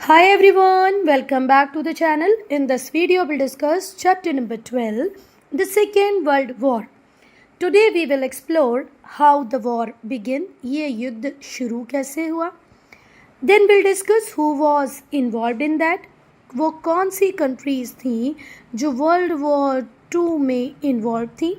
Hi everyone, welcome back to the channel. In this video, we'll discuss chapter number 12, the Second World War. Today we will explore how the war began, ये युद्ध शुरू कैसे हुआ. Then we'll discuss who was involved in that. वो कौन सी countries थी जो World War II में involved थी.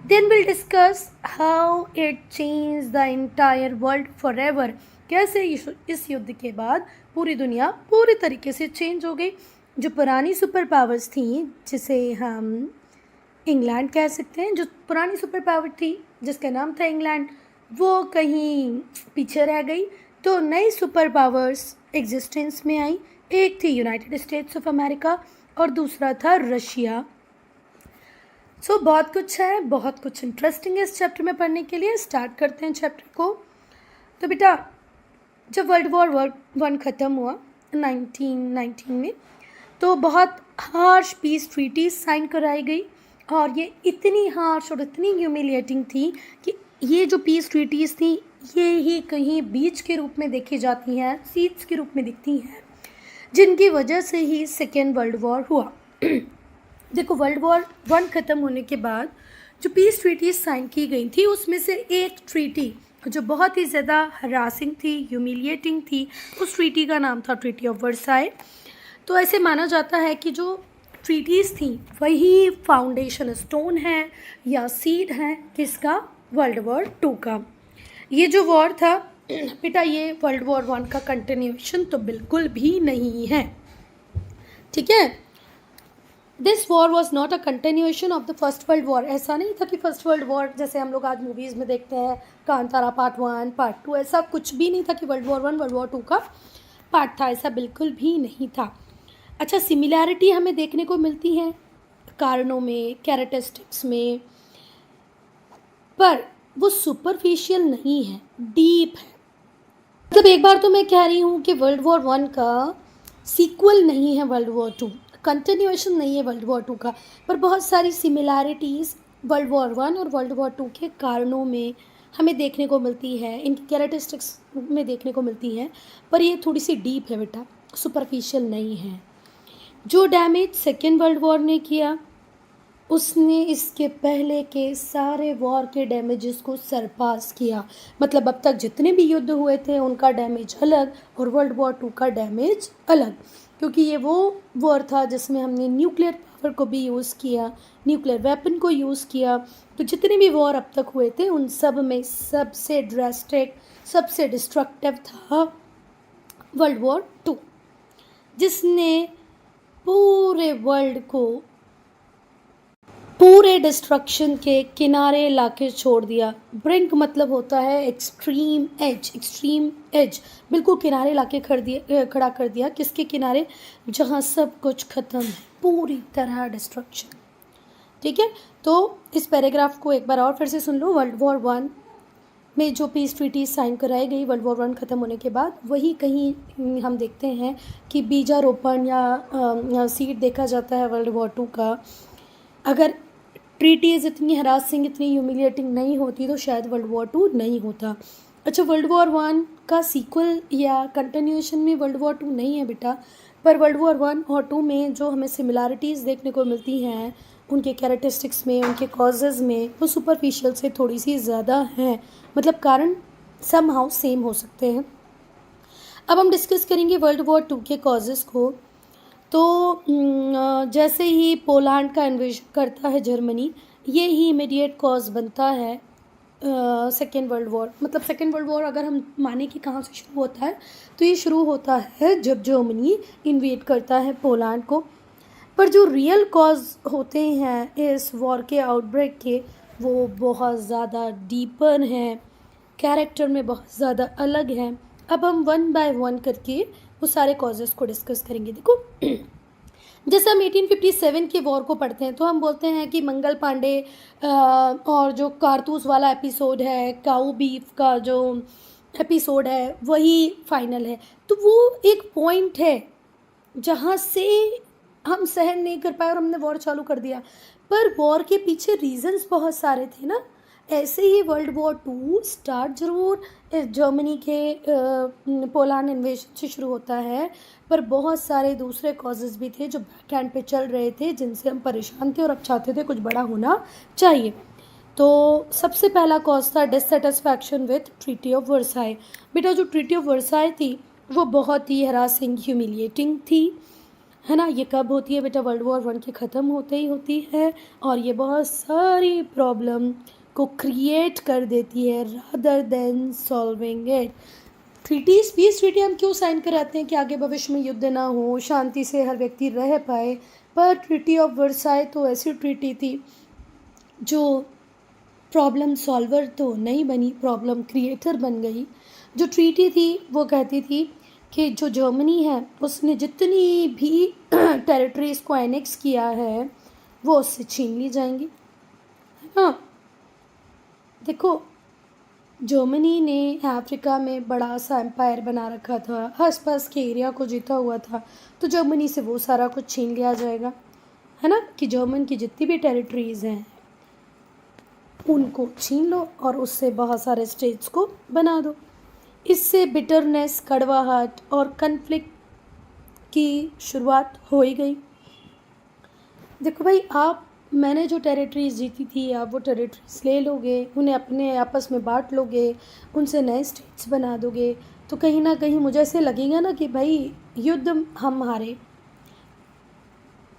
Then we'll discuss how it changed the entire world forever. कैसे इस युद्ध के बाद पूरी दुनिया पूरी तरीके से चेंज हो गई. जो पुरानी सुपर पावर्स थी, जिसे हम इंग्लैंड कह सकते हैं, जो पुरानी सुपर पावर थी जिसका नाम था इंग्लैंड, वो कहीं पीछे रह गई. तो नई सुपर पावर्स एग्जिस्टेंस में आई. एक थी यूनाइटेड स्टेट्स ऑफ अमेरिका और दूसरा था रशिया. बहुत कुछ है, बहुत कुछ इंटरेस्टिंग है इस चैप्टर में पढ़ने के लिए. स्टार्ट करते हैं चैप्टर को. तो बेटा, जब वर्ल्ड वॉर 1 ख़त्म हुआ 1919 में, तो बहुत हार्श पीस ट्रीटी साइन कराई गई. और ये इतनी हार्श और इतनी ह्यूमिलिएटिंग थी कि ये जो पीस ट्रीटीज़ थी ये ही कहीं बीच के रूप में देखी जाती हैं, सीड्स के रूप में दिखती हैं, जिनकी वजह से ही सेकेंड वर्ल्ड वॉर हुआ. देखो, वर्ल्ड वॉर 1 ख़त्म होने के बाद जो पीस ट्रीटीज़ साइन की गई थी, उसमें से एक ट्रीटी जो बहुत ही ज़्यादा हरासिंग थी, ह्यूमिलिएटिंग थी, उस ट्रीटी का नाम था ट्रीटी ऑफ वर्साई. तो ऐसे माना जाता है कि जो ट्रीटीज़ थी वही फाउंडेशन स्टोन है या सीड है किसका, वर्ल्ड वॉर 2 का. ये जो वॉर था बेटा, ये वर्ल्ड वॉर 1 का कंटिन्यूएशन तो बिल्कुल भी नहीं है. ठीक है. This war was not a continuation of the first world war. ऐसा नहीं था कि फर्स्ट वर्ल्ड वॉर जैसे हम लोग आज मूवीज़ में देखते हैं, कांतारा पार्ट 1 पार्ट 2, ऐसा कुछ भी नहीं था कि वर्ल्ड वॉर 1 वर्ल्ड वॉर 2 का पार्ट था. ऐसा बिल्कुल भी नहीं था. अच्छा, सिमिलैरिटी हमें देखने को मिलती है कारणों में, कैरेक्टरिस्टिक्स में, पर वो सुपरफिशियल नहीं है, डीप है. मतलब एक बार तो मैं कह रही हूँ कि वर्ल्ड वॉर 1 का सीक्वल नहीं है वर्ल्ड वॉर 2, कंटिन्यूएशन नहीं है वर्ल्ड वॉर 2 का, पर बहुत सारी सिमिलैरिटीज़ वर्ल्ड वॉर 1 और वर्ल्ड वॉर 2 के कारणों में हमें देखने को मिलती है, इनकी कैरेक्टरिस्टिक्स में देखने को मिलती हैं. पर ये थोड़ी सी डीप है बेटा, सुपरफिशियल नहीं है. जो डैमेज सेकेंड वर्ल्ड वॉर ने किया, उसने इसके पहले के सारे वॉर के डैमेजेस को सरपास किया. मतलब अब तक जितने भी युद्ध हुए थे उनका डैमेज अलग और वर्ल्ड वॉर 2 का डैमेज अलग, क्योंकि ये वो वॉर था जिसमें हमने न्यूक्लियर पावर को भी यूज़ किया, न्यूक्लियर वेपन को यूज़ किया. तो जितने भी वॉर अब तक हुए थे उन सब में सबसे ड्रास्टिक, सबसे डिस्ट्रक्टिव था वर्ल्ड वॉर 2, जिसने पूरे वर्ल्ड को पूरे डिस्ट्रक्शन के किनारे लाके छोड़ दिया. ब्रिंक मतलब होता है एक्सट्रीम एज, एक्सट्रीम एज, बिल्कुल किनारे लाके खड़ा कर दिया. किसके किनारे? जहाँ सब कुछ ख़त्म है, पूरी तरह डिस्ट्रक्शन. ठीक है. तो इस पैराग्राफ को एक बार और फिर से सुन लो. वर्ल्ड वॉर 1 में जो पीस ट्रीटी साइन कराई गई वर्ल्ड वॉर 1 ख़त्म होने के बाद, वही कहीं हम देखते हैं कि बीजारोपण या सीड देखा जाता है वर्ल्ड वॉर 2 का. अगर ट्रीटीज़ इतनी हरासिंग, इतनी ह्यूमिलिएटिंग नहीं होती तो शायद वर्ल्ड वॉर 2 नहीं होता. अच्छा, वर्ल्ड वॉर 1 का सीक्वल या कंटिन्यूएशन में वर्ल्ड वॉर 2 नहीं है बेटा, पर वर्ल्ड वॉर 1 और 2 में जो हमें सिमिलैरिटीज़ देखने को मिलती हैं उनके कैरेक्टरिस्टिक्स में, उनके कॉजेज़ में, वो सुपरफिशियल से थोड़ी सी ज़्यादा हैं. मतलब कारण समहाउ सेम हो सकते हैं. अब हम डिस्कस करेंगे वर्ल्ड वॉर 2 के कॉजेज़ को. तो जैसे ही पोलैंड का इन्वेजन करता है जर्मनी, ये ही इमीडिएट कॉज बनता है सेकेंड वर्ल्ड वॉर. मतलब सेकेंड वर्ल्ड वॉर अगर हम माने कि कहाँ से शुरू होता है, तो ये शुरू होता है जब जर्मनी इन्वेड करता है पोलैंड को. पर जो रियल कॉज होते हैं इस वॉर के आउटब्रेक के, वो बहुत ज़्यादा डीपर हैं, कैरेक्टर में बहुत ज़्यादा अलग हैं. अब हम 1 बाय 1 करके वो सारे कॉजेज़ को डिस्कस करेंगे. देखो, जैसे हम 1857 के वॉर को पढ़ते हैं तो हम बोलते हैं कि मंगल पांडे और जो कारतूस वाला एपिसोड है, काऊ बीफ का जो एपिसोड है, वही फाइनल है. तो वो एक पॉइंट है जहाँ से हम सहन नहीं कर पाए और हमने वॉर चालू कर दिया. पर वॉर के पीछे रीजंस बहुत सारे थे ना. ऐसे ही वर्ल्ड वॉर टू स्टार्ट जरूर जर्मनी के पोलैंड इन्वेजन से शुरू होता है, पर बहुत सारे दूसरे कॉजेज़ भी थे जो बैक हैंड पे चल रहे थे, जिनसे हम परेशान थे और अब चाहते थे कुछ बड़ा होना चाहिए। तो सबसे पहला कॉज था dissatisfaction with treaty of Versailles. बेटा जो ट्रीटी ऑफ वर्साई थी वो बहुत ही हरासिंग, ह्यूमिलिएटिंग थी, है ना। ये कब होती है बेटा? वर्ल्ड वॉर वन के ख़त्म होते ही होती है, और ये बहुत सारी प्रॉब्लम को क्रिएट कर देती है rather than solving it. Treaties, peace treaty हम क्यों साइन कराते हैं? कि आगे भविष्य में युद्ध ना हो, शांति से हर व्यक्ति रह पाए। पर ट्रीटी ऑफ वर्साई तो ऐसी ट्रीटी थी जो प्रॉब्लम सॉल्वर तो नहीं बनी, प्रॉब्लम क्रिएटर बन गई। जो ट्रीटी थी वो कहती थी कि जो जर्मनी है उसने जितनी भी टेरिटरीज़ को एनेक्स किया है वो उससे छीन ली जाएंगी, है ना। देखो, जर्मनी ने अफ्रीका में बड़ा सा एम्पायर बना रखा था, आसपास के एरिया को जीता हुआ था, तो जर्मनी से वो सारा कुछ छीन लिया जाएगा, है ना। कि जर्मन की जितनी भी टेरिटरीज़ हैं उनको छीन लो और उससे बहुत सारे स्टेट्स को बना दो। इससे बिटरनेस, कड़वाहट और कन्फ्लिक्ट की शुरुआत हो ही गई। देखो भाई, मैंने जो टेरिटरीज जीती थी, आप वो टेरिटरीज ले लोगे, उन्हें अपने आपस में बांट लोगे, उनसे नए स्टेट्स बना दोगे, तो कहीं ना कहीं मुझे ऐसे लगेगा ना कि भाई युद्ध हम हारे,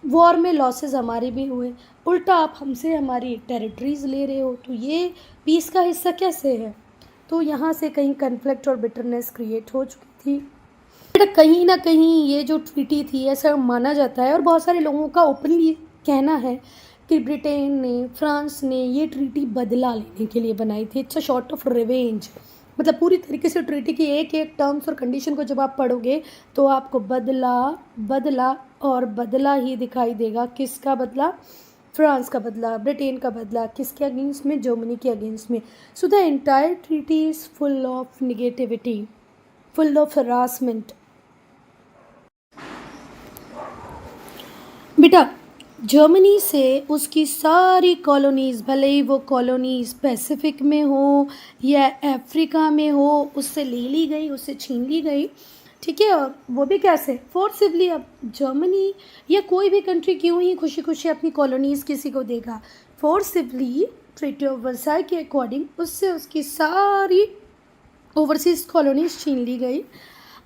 वॉर में लॉसेस हमारे भी हुए, उल्टा आप हमसे हमारी टेरिटरीज ले रहे हो, तो ये पीस का हिस्सा कैसे है? तो यहाँ से कहीं कन्फ्लिक्ट और बिटरनेस क्रिएट हो चुकी थी। बट कहीं ना कहीं ये जो ट्रीटी थी ऐसा माना जाता है, और बहुत सारे लोगों का ओपनली कहना है कि ब्रिटेन ने, फ्रांस ने ये ट्रीटी बदला लेने के लिए बनाई थी। It's a short of revenge. मतलब पूरी तरीके से ट्रीटी की एक एक टर्म्स और कंडीशन को जब आप पढ़ोगे तो आपको बदला बदला और बदला ही दिखाई देगा। किसका बदला? फ्रांस का बदला, ब्रिटेन का बदला, किसके अगेंस्ट में? जर्मनी के अगेंस्ट में। So the entire treaty is full of negativity, full of harassment. बेटा जर्मनी से उसकी सारी कॉलोनीज़, भले ही वो कॉलोनीज़ पैसिफिक में हो या अफ्रीका में हो, उससे ले ली गई, उससे छीन ली गई, ठीक है। और वो भी कैसे? फोर्सिबली। अब जर्मनी या कोई भी कंट्री क्यों ही खुशी खुशी अपनी कॉलोनीज़ किसी को देगा? फोर्सिबली ट्रीटी ऑफ वर्साई के अकॉर्डिंग उससे उसकी सारी ओवरसीज कॉलोनीज छीन ली गई,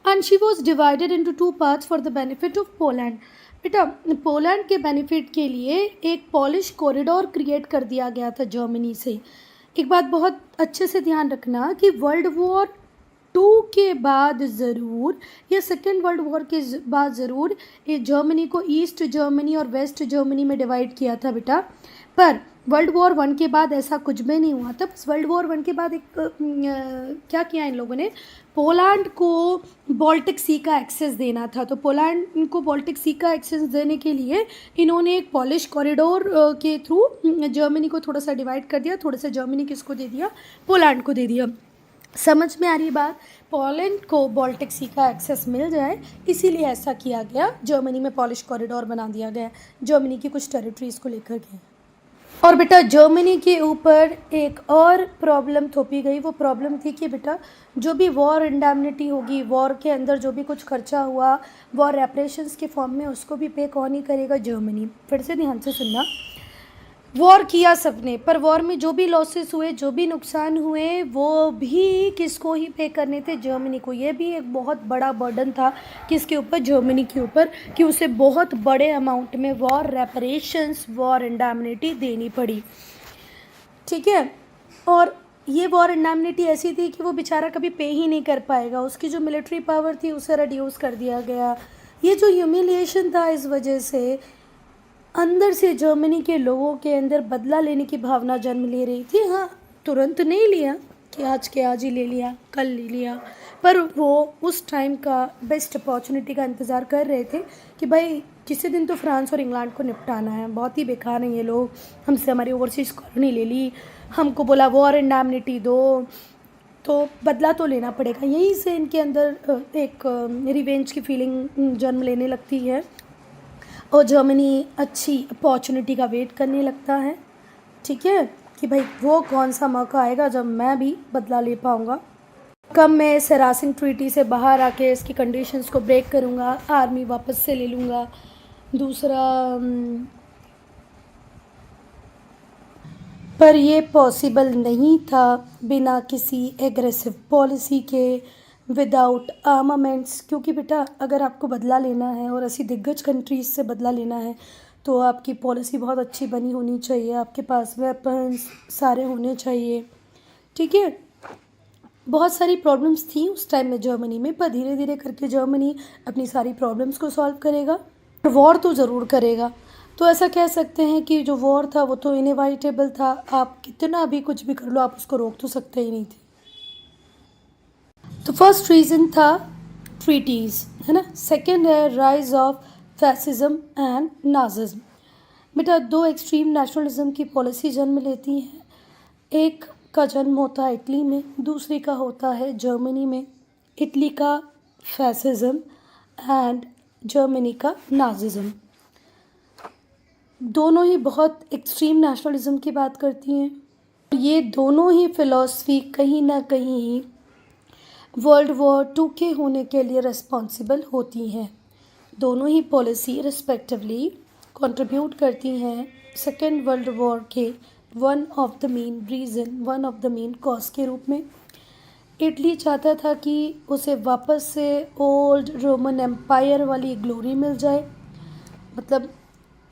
and she was divided into two parts for the benefit of Poland. बेटा पोलैंड के बेनिफिट के लिए एक पॉलिश कॉरिडोर क्रिएट कर दिया गया था जर्मनी से। एक बात बहुत अच्छे से ध्यान रखना कि वर्ल्ड वॉर टू के बाद ज़रूर या सेकेंड वर्ल्ड वॉर के बाद ज़रूर ये जर्मनी को ईस्ट जर्मनी और वेस्ट जर्मनी में डिवाइड किया था बेटा, पर वर्ल्ड वॉर वन के बाद ऐसा कुछ भी नहीं हुआ था। बस वर्ल्ड वॉर वन के बाद एक क्या किया इन लोगों ने, पोलैंड को बाल्टिक सी का एक्सेस देना था। तो पोलैंड को बाल्टिक सी का एक्सेस देने के लिए इन्होंने एक पॉलिश कॉरिडोर के थ्रू जर्मनी को थोड़ा सा डिवाइड कर दिया, थोड़ा सा जर्मनी किसको दे दिया? पोलैंड को दे दिया। समझ में आ रही बात? पोलैंड को बाल्टिक सी का एक्सेस मिल जाए इसीलिए ऐसा किया गया, जर्मनी में पॉलिश कॉरिडोर बना दिया गया जर्मनी की कुछ टेरिटरीज़ को लेकर के। और बेटा जर्मनी के ऊपर एक और प्रॉब्लम थोपी गई। वो प्रॉब्लम थी कि बेटा जो भी वॉर इंडैमनिटी होगी, वॉर के अंदर जो भी कुछ खर्चा हुआ वॉर रेपरेशंस के फॉर्म में, उसको भी पे कौन ही करेगा? जर्मनी। फिर से ध्यान से सुनना, वॉर किया सबने, पर वॉर में जो भी लॉसेस हुए, जो भी नुकसान हुए, वो भी किसको ही पे करने थे? जर्मनी को। ये भी एक बहुत बड़ा बर्डन था किसके ऊपर? जर्मनी के ऊपर, कि उसे बहुत बड़े अमाउंट में वॉर रेपरेशंस, वॉर इंडैमनिटी देनी पड़ी, ठीक है। और ये वॉर इंडैमनिटी ऐसी थी कि वो बेचारा कभी पे ही नहीं कर पाएगा, उसकी जो मिलिट्री पावर थी उसे रिड्यूस कर दिया गया। ये जो ह्यूमिलिएशन था, इस वजह से अंदर से जर्मनी के लोगों के अंदर बदला लेने की भावना जन्म ले रही थी। हाँ, तुरंत नहीं लिया कि आज के आज ही ले लिया, कल ले लिया, पर वो उस टाइम का बेस्ट अपॉर्चुनिटी का इंतज़ार कर रहे थे कि भाई किसी दिन तो फ्रांस और इंग्लैंड को निपटाना है, बहुत ही बेकार हैं ये लोग, हमसे हमारी ओवरसीज कॉलोनी ले ली, हमको बोला वॉर इंडैमनिटी दो, तो बदला तो लेना पड़ेगा। यहीं से इनके अंदर एक रिवेंज की फीलिंग जन्म लेने लगती है और जर्मनी अच्छी अपॉर्चुनिटी का वेट करने लगता है, ठीक है, कि भाई वो कौन सा मौका आएगा जब मैं भी बदला ले पाऊँगा, कब मैं इस हरासिंग ट्रीटी से बाहर आके इसकी कंडीशंस को ब्रेक करूँगा, आर्मी वापस से ले लूँगा। दूसरा पर ये पॉसिबल नहीं था बिना किसी एग्रेसिव पॉलिसी के, विदाउट आर्मामेंट्स, क्योंकि बेटा अगर आपको बदला लेना है और ऐसी दिग्गज कंट्रीज़ से बदला लेना है तो आपकी पॉलिसी बहुत अच्छी बनी होनी चाहिए, आपके पास वेपन्स सारे होने चाहिए, ठीक है। बहुत सारी प्रॉब्लम्स थी उस टाइम में जर्मनी में, पर धीरे धीरे करके जर्मनी अपनी सारी प्रॉब्लम्स को सॉल्व करेगा, वॉर तो ज़रूर करेगा। तो ऐसा कह सकते हैं कि जो वॉर था वो तो इनएविटेबल था, आप कितना भी कुछ भी कर लो आप उसको रोक तो सकते ही नहीं थे। तो फर्स्ट रीज़न था ट्रीटीज़, है ना। सेकेंड है rise of fascism and Nazism. बेटा दो एक्सट्रीम नेशनलिज्म की पॉलिसी जन्म लेती हैं, एक का जन्म होता है इटली में, दूसरी का होता है जर्मनी में। इटली का फैसिज्म एंड जर्मनी का नाजिज्म, दोनों ही बहुत एक्सट्रीम नेशनलिज्म की बात करती हैं। ये दोनों ही फिलॉसफी कहीं ना कहीं वर्ल्ड वॉर 2 के होने के लिए रिस्पॉन्सिबल होती हैं। दोनों ही पॉलिसी रिस्पेक्टिवली कंट्रीब्यूट करती हैं सेकेंड वर्ल्ड वॉर के one of the main reason, one of the main cause के रूप में। इटली चाहता था कि उसे वापस से ओल्ड रोमन एम्पायर वाली ग्लोरी मिल जाए, मतलब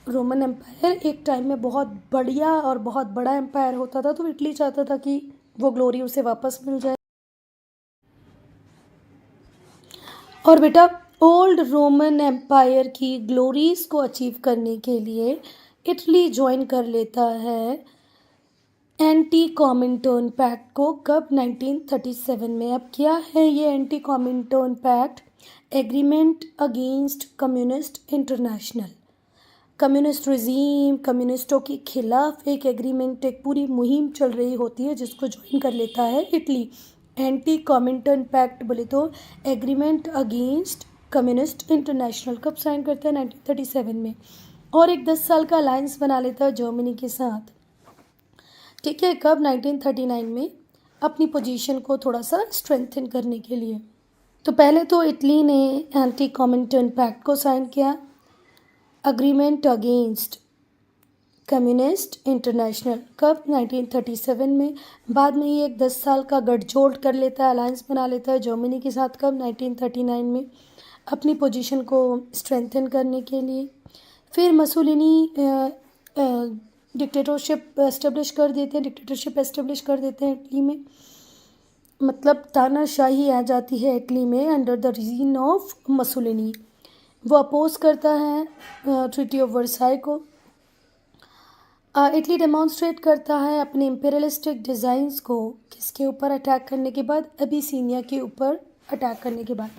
रोमन एम्पायर एक टाइम में बहुत बढ़िया और बहुत बड़ा एम्पायर होता था, तो इटली चाहता था कि वो ग्लोरी उसे वापस मिल जाए। और बेटा ओल्ड रोमन एम्पायर की ग्लोरीज को अचीव करने के लिए इटली ज्वाइन कर लेता है एंटी कॉमिंटर्न पैक्ट को। कब? 1937 में। अब क्या है ये anti Comintern pact? Agreement against communist international, communist regime, कम्युनिस्टों के खिलाफ एक एग्रीमेंट, एक पूरी मुहिम चल रही होती है जिसको ज्वाइन कर लेता है इटली। एंटी कॉमिंटर्न पैक्ट बोले तो एग्रीमेंट अगेंस्ट कम्युनिस्ट इंटरनेशनल कब साइन करता है? 1937 में। और एक 10 साल का अलायंस बना लेता है जर्मनी के साथ, ठीक है। कब? 1939 में, अपनी पोजीशन को थोड़ा सा स्ट्रेंथन करने के लिए। तो पहले तो इटली ने एंटी कॉमिंटर्न पैक्ट को साइन किया, अग्रीमेंट अगेंस्ट कम्युनिस्ट इंटरनेशनल, कब? 1937 में। बाद में ये एक 10 साल का गठजोड़ कर लेता है, अलायंस बना लेता है जर्मनी के साथ। कब? 1939 में, अपनी पोजीशन को स्ट्रेंथन करने के लिए। फिर मसोलिनी डिक्टेटरशिप एस्टेब्लिश कर देते हैं इटली में, मतलब तानाशाही आ जाती है इटली में अंडर द रीजन ऑफ मसोलिनी। वो अपोज करता है ट्रीटी ऑफ वर्साई को। इटली डेमॉन्स्ट्रेट करता है अपने इम्पेरियलिस्टिक डिज़ाइंस को, किसके ऊपर अटैक करने के बाद? अबिसिनिया के ऊपर अटैक करने के बाद।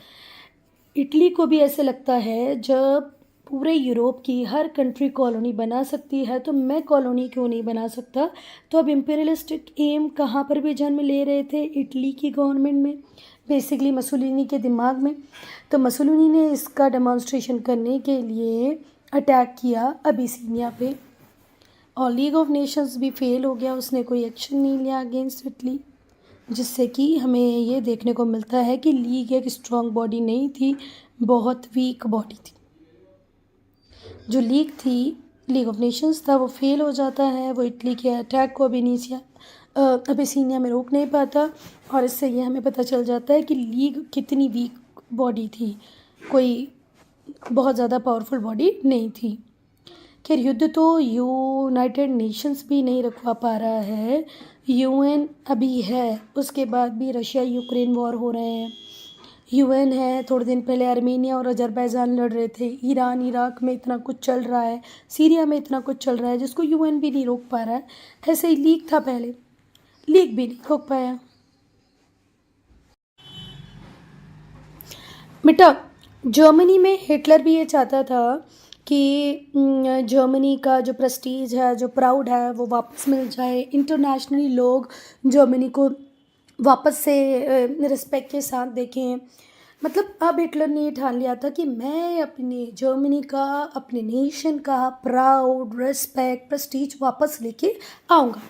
इटली को भी ऐसे लगता है जब पूरे यूरोप की हर कंट्री कॉलोनी बना सकती है तो मैं कॉलोनी क्यों नहीं बना सकता। तो अब इम्पेरियलिस्टिक एम कहाँ पर भी जन्म ले रहे थे? इटली की गवर्नमेंट में, बेसिकली मसोलिनी के दिमाग में। तो मसोलिनी ने इसका डेमॉन्स्ट्रेशन करने के लिए अटैक किया अबिसिनिया पे, और लीग ऑफ नेशंस भी फेल हो गया, उसने कोई एक्शन नहीं लिया अगेंस्ट इटली, जिससे कि हमें ये देखने को मिलता है कि लीग एक स्ट्रॉन्ग बॉडी नहीं थी, बहुत वीक बॉडी थी। जो लीग थी, लीग ऑफ नेशंस था, वो फेल हो जाता है, वो इटली के अटैक को अबिसिनिया में रोक नहीं पाता, और इससे ये हमें पता चल जाता है कि लीग कितनी वीक बॉडी थी, कोई बहुत ज़्यादा पावरफुल बॉडी नहीं थी। खैर युद्ध तो यूनाइटेड नेशंस भी नहीं रखवा पा रहा है, यूएन अभी है, उसके बाद भी रशिया यूक्रेन वॉर हो रहे हैं, यूएन है, थोड़े दिन पहले आर्मेनिया और अजरबैजान लड़ रहे थे, ईरान इराक में इतना कुछ चल रहा है, सीरिया में इतना कुछ चल रहा है जिसको यूएन भी नहीं रोक पा रहा है। ऐसे ही लीग था पहले, लीग भी नहीं रोक पाया। बेटा जर्मनी में हिटलर भी ये चाहता था कि जर्मनी का जो प्रेस्टीज है, जो प्राउड है, वो वापस मिल जाए, इंटरनेशनली लोग जर्मनी को वापस से रिस्पेक्ट के साथ देखें। मतलब अब हिटलर ने ये ठान लिया था कि मैं अपने जर्मनी का, अपने नेशन का प्राउड, रिस्पेक्ट, प्रेस्टीज वापस लेके आऊँगा।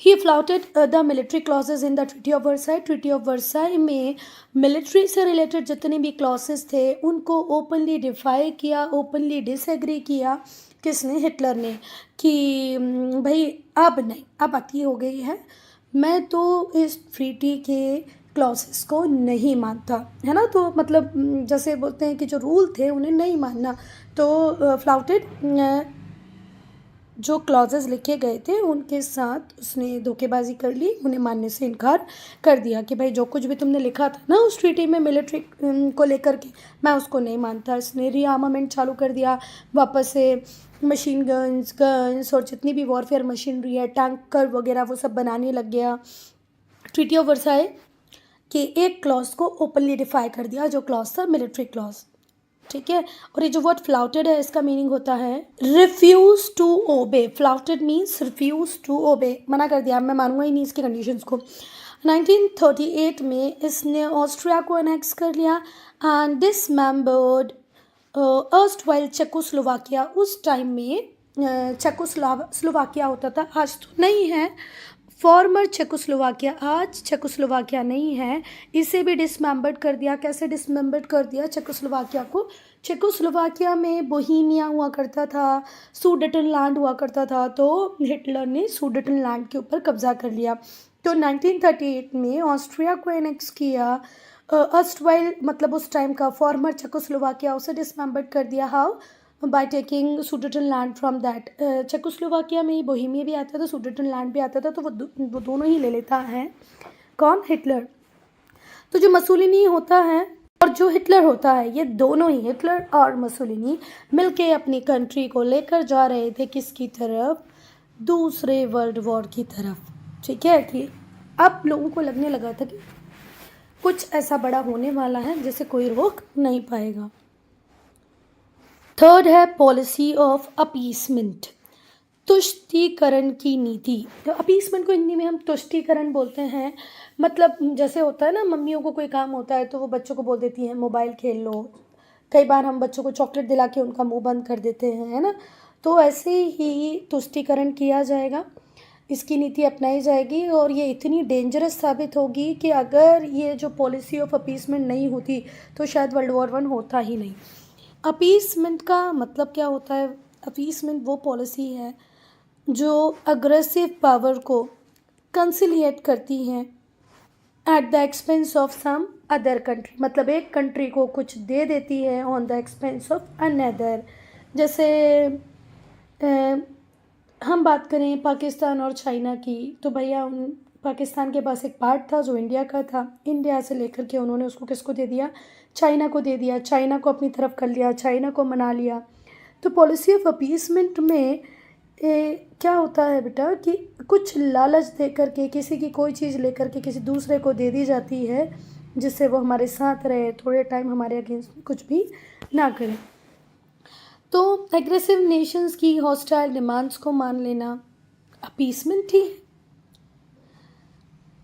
He flouted the military clauses in the treaty of Versailles. Treaty of Versailles में मिलिट्री से रिलेटेड जितने भी क्लॉसेस थे उनको ओपनली डिफाई किया, ओपनली डिसएग्री किया। किसने? हिटलर ने। कि भाई अब नहीं, अब अति हो गई है, मैं तो इस ट्रीटी के क्लॉसेस को नहीं मानता, है ना। तो मतलब जैसे बोलते हैं कि जो रूल थे उन्हें नहीं मानना। तो फ्लाउटेड जो क्लॉजेस लिखे गए थे उनके साथ उसने धोखेबाजी कर ली, उन्हें मानने से इनकार कर दिया कि भाई जो कुछ भी तुमने लिखा था ना उस ट्रीटी में मिलिट्री को लेकर के, मैं उसको नहीं मानता। इसने रीआर्मामेंट चालू कर दिया, वापस से मशीन गन्स और जितनी भी वॉरफेयर मशीनरी है, टैंकर वगैरह, वो सब बनाने लग गया। ट्रीटी ऑफ वर्साई के एक क्लॉज को ओपनली डिफाई कर दिया, जो क्लॉज था मिलिट्री क्लॉज, ठीक है। और ये जो वर्ड फ्लाउटेड है इसका मीनिंग होता है refuse to obey. फ्लाउटेड means refuse to obey, मना कर दिया, मैं मानूंगा ही नहीं इसके कंडीशंस को। 1938 में इसने ऑस्ट्रिया को अनेक्स कर लिया एंड डिसमेंबर्ड अर्स्टवाइल चेकोस्लोवाकिया। उस टाइम में चेकोस्लोवाकिया होता था, आज तो नहीं है, फॉर्मर चेकोस्लोवाकिया, आज चेकोस्लोवाकिया नहीं है, इसे भी डिसमेंबर्ड कर दिया। कैसे डिसमेंबर्ड कर दिया चेकोस्लोवाकिया को? चेकोस्लोवाकिया में बोहीमिया हुआ करता था, सुडेटनलैंड हुआ करता था, तो हिटलर ने सुडेटनलैंड के ऊपर कब्जा कर लिया। तो 1938 में ऑस्ट्रिया को एनेक्स किया, अर्स्टवाइल मतलब उस टाइम का फॉर्मर चेकोस्लोवाकिया, उसे डिसमेंबर्ड कर दिया। How? By taking Sudetenland from that. Czechoslovakia में ही बोहीमिया भी आता था, सुडेटनलैंड भी आता था, तो वो दोनों ही ले लेता है। कौन? हिटलर। तो जो मसूलिनी होता है और जो हिटलर होता है, ये दोनों ही, हिटलर और मसूलिनी, मिलके अपनी कंट्री को लेकर जा रहे थे किसकी तरफ? दूसरे वर्ल्ड वॉर की तरफ, ठीक है। कि अब लोगों को लगने लगा था कि कुछ ऐसा बड़ा होने वाला है जिसे कोई रोक नहीं पाएगा। थर्ड है पॉलिसी ऑफ अपीसमेंट, तुष्टीकरण की नीति। तो अपीसमेंट को हिंदी में हम तुष्टीकरण बोलते हैं। मतलब जैसे होता है ना, मम्मियों को कोई काम होता है तो वो बच्चों को बोल देती हैं मोबाइल खेल लो, कई बार हम बच्चों को चॉकलेट दिला के उनका मुंह बंद कर देते हैं, है ना। तो ऐसे ही तुष्टीकरण किया जाएगा, इसकी नीति अपनाई जाएगी, और ये इतनी डेंजरस साबित होगी कि अगर ये जो पॉलिसी ऑफ अपीसमेंट नहीं होती तो शायद वर्ल्ड वॉर 1 होता ही नहीं। अपीसमेंट का मतलब क्या होता है? अपीसमेंट वो पॉलिसी है जो अग्रेसिव पावर को कंसिलिएट करती हैं at the expense of some other country. मतलब एक कंट्री को कुछ दे देती है on the expense of another. जैसे हम बात करें पाकिस्तान और चाइना की, तो भैया पाकिस्तान के पास एक पार्ट था जो इंडिया का था, इंडिया से लेकर के उन्होंने उसको किसको दे दिया? चाइना को दे दिया, चाइना को अपनी तरफ कर लिया, चाइना को मना लिया। तो पॉलिसी ऑफ अपीसमेंट में क्या होता है बेटा कि कुछ लालच दे करके किसी की कोई चीज़ लेकर के किसी दूसरे को दे दी जाती है, जिससे वो हमारे साथ रहे, थोड़े टाइम हमारे अगेंस्ट कुछ भी ना करे। तो एग्रेसिव नेशंस की हॉस्टाइल डिमांड्स को मान लेना अपीसमेंट ही है।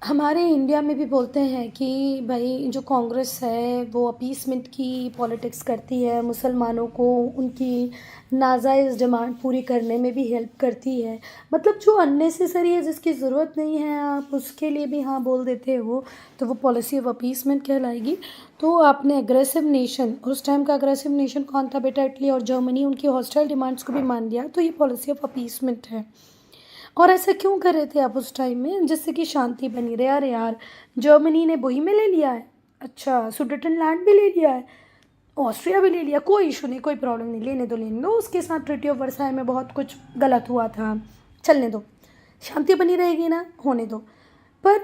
हमारे इंडिया में भी बोलते हैं कि भाई जो कांग्रेस है वो अपीसमेंट की पॉलिटिक्स करती है, मुसलमानों को उनकी नाजायज़ डिमांड पूरी करने में भी हेल्प करती है। मतलब जो अननेसेसरी है, जिसकी ज़रूरत नहीं है, आप उसके लिए भी हाँ बोल देते हो, तो वो पॉलिसी ऑफ अपीसमेंट कहलाएगी। तो आपने एग्रेसिव नेशन, उस टाइम का एग्रेसिव नेशन कौन था बेटा? इटली और जर्मनी, उनकी हॉस्टाइल डिमांड्स को भी मान लिया, तो ये पॉलिसी ऑफ अपीसमेंट है। और ऐसा क्यों कर रहे थे आप उस टाइम में? जिससे कि शांति बनी रहे। अरे यार, जर्मनी ने बोही में ले लिया है, अच्छा सुडेटनलैंड भी ले लिया है, ऑस्ट्रिया भी ले लिया, कोई इशू नहीं, कोई प्रॉब्लम नहीं, लेने दो। उसके साथ ट्रीटी ऑफ वर्साई में बहुत कुछ गलत हुआ था, चलने दो, शांति बनी रहेगी ना, होने दो। पर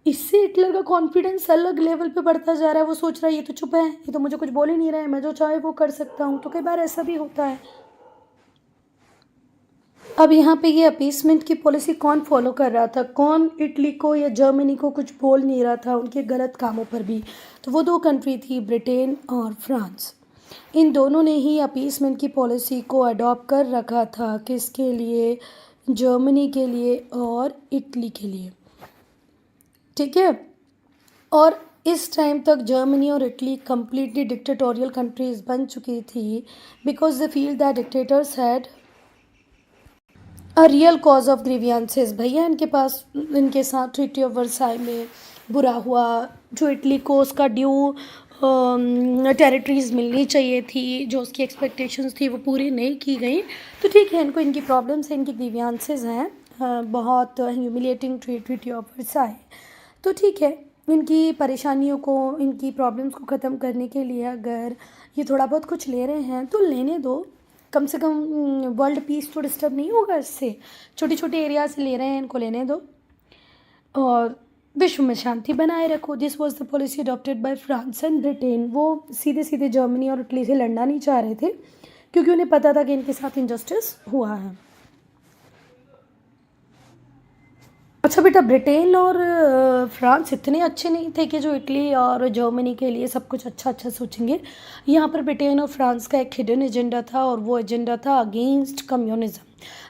इससे हिटलर का कॉन्फिडेंस अलग लेवल पे बढ़ता जा रहा है। वो सोच रहा है ये तो चुप है, ये तो मुझे कुछ बोल ही नहीं रहा है, मैं जो चाहे वो कर सकता हूँ। तो कई बार ऐसा भी होता है। अब यहाँ पे ये अपीसमेंट की पॉलिसी कौन फॉलो कर रहा था? कौन इटली को या जर्मनी को कुछ बोल नहीं रहा था उनके गलत कामों पर भी? तो वो दो कंट्री थी, ब्रिटेन और फ्रांस। इन दोनों ने ही अपीसमेंट की पॉलिसी को अडॉप्ट कर रखा था। किसके लिए? जर्मनी के लिए और इटली के लिए, ठीक है। और इस टाइम तक जर्मनी और इटली कम्प्लीटली डिक्टेटोरियल कंट्रीज बन चुकी थी, because they feel that dictators had a real cause of grievances भैया इनके पास, इनके साथ ट्रीटी ऑफ वर्साई में बुरा हुआ, जो इटली को उसका ड्यू टेरिटरीज़ मिलनी चाहिए थी, जो उसकी एक्सपेक्टेशंस थी वो पूरी नहीं की गई। तो ठीक है, इनको इनकी प्रॉब्लम्स हैं, इनकी ग्रीवियंसेस हैं, बहुत ह्यूमिलेटिंग ट्रीटी ऑफ वर्साई। तो ठीक है, इनकी परेशानियों को, इनकी प्रॉब्लम्स को ख़त्म करने के लिए अगर ये थोड़ा बहुत कुछ ले रहे हैं तो लेने दो, कम से कम वर्ल्ड पीस तो डिस्टर्ब नहीं होगा इससे। छोटे छोटे एरिया से ले रहे हैं, इनको लेने दो और विश्व में शांति बनाए रखो। This was the policy adopted by France and Britain. वो सीधे सीधे जर्मनी और इटली से लड़ना नहीं चाह रहे थे, क्योंकि उन्हें पता था कि इनके साथ इनजस्टिस हुआ है। अच्छा बेटा, ब्रिटेन और फ्रांस इतने अच्छे नहीं थे कि जो इटली और जर्मनी के लिए सब कुछ अच्छा अच्छा सोचेंगे। यहाँ पर ब्रिटेन और फ्रांस का एक हिडन एजेंडा था, और वो एजेंडा था अगेंस्ट कम्युनिज्म।